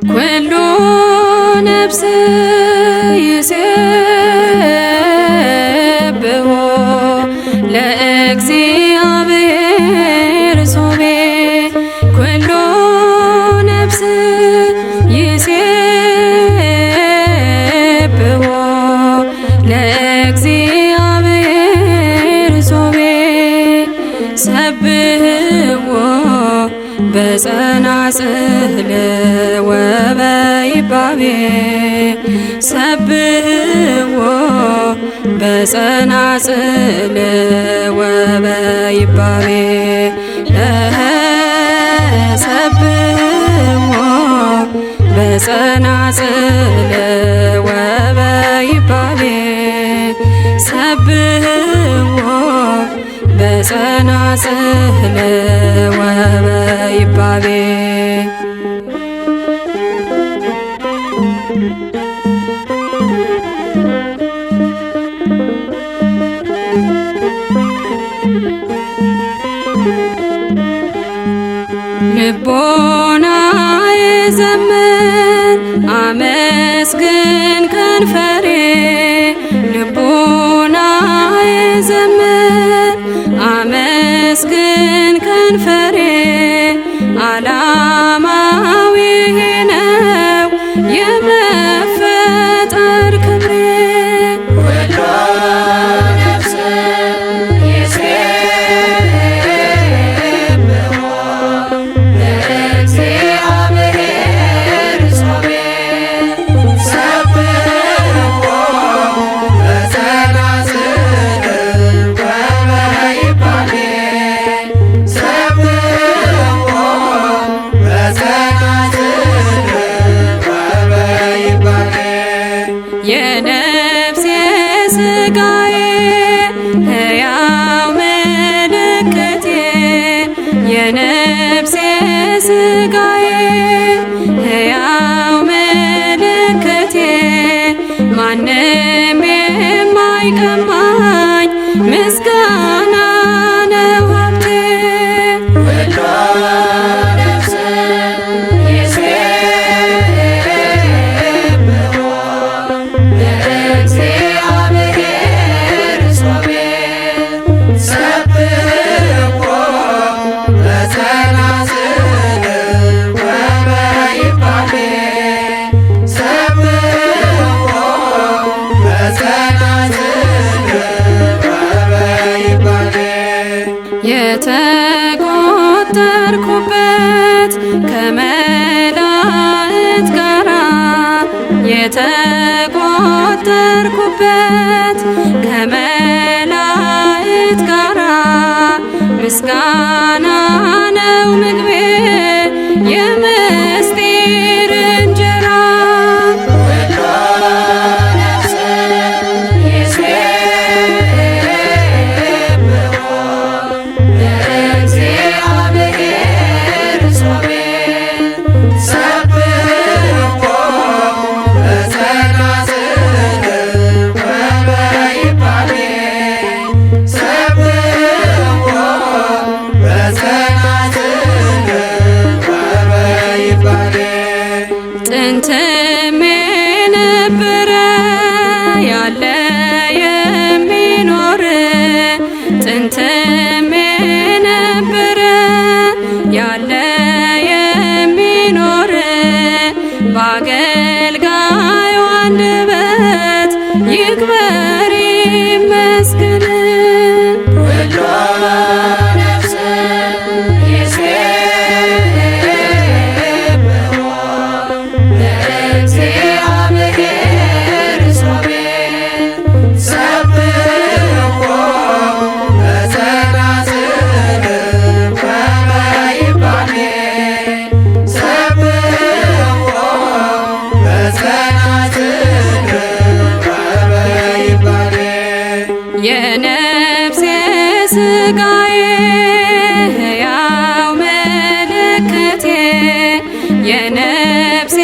ኩሉ ነፍስ ይሴብሖ ለእግዚአብሔር ሶቤ ኩሉ ነፍስ ይሴብሖ ለእግዚአብሔር ሶቤ ሰብሕዎ በጸናጽል ወበይባቤ ሰብሕዎ በጸናጽል ወበይባቤ ሰብሕዎ በጸናጽል ወበይባቤ ሰብሕዎ በጸናጽል ወበይባቤ ልቦናዬ ዘምር አመስግን ከንፈሬ ልቦናዬ ዘምር አመስግን ከንፈሬ ዓላማው ይሄ ነው የመፈጠር ክብሬ ኩሉ ነፍስ ይሴብሖ ለእግዚአብሔር ሶቤ ሰብሕዎ በጸናጽል ወበይባቤ ሰብሕዎ በጸናጽል ወበይባቤ የነፍሴ ሥጋዬ ሕያው ምልክቴ የነፍሴ ሥጋዬ ሕያው ምልክቴ ማንም የማይቀማኝ ምስጋና ነው ሀብቴ ኩሉ ነፍስ ይሴብሖ ለእግዚአብሔር ሶቤ ሰብሕዎ በጸናጽል ወበይባቤ ሰብሕዎ በጸናጽል ወበይባቤ የተቆጠርኩበት ከመላእክት ጋራ የተቆጠርኩበት ከመላእክት ጋራ ምስጋና ነው ምግቤ የምስጢር እንጀራ ኩሉ ነፍስ ይሴብሖ ለእግዚአብሔር ሶቤ ሰብሕዎ በጸናጽል ወበይባቤ ሰብሕዎ በጸናጽል ወበይባቤ ጥንትም የነበረ ያለ የሚኖር ጥንትም የነበረ ያለ የሚኖር በአገልጋዩ አንደበት ይክበር ይመስገን ኩሉ ነፍስ ይሴብሖ ለእግዚአብሔር ሶቤ ሰብሕዎ በጸናጽል ወበይባቤ ሰብሕዎ የነፍሴ ሥጋዬ ሕያው ምልክቴ የነፍሴ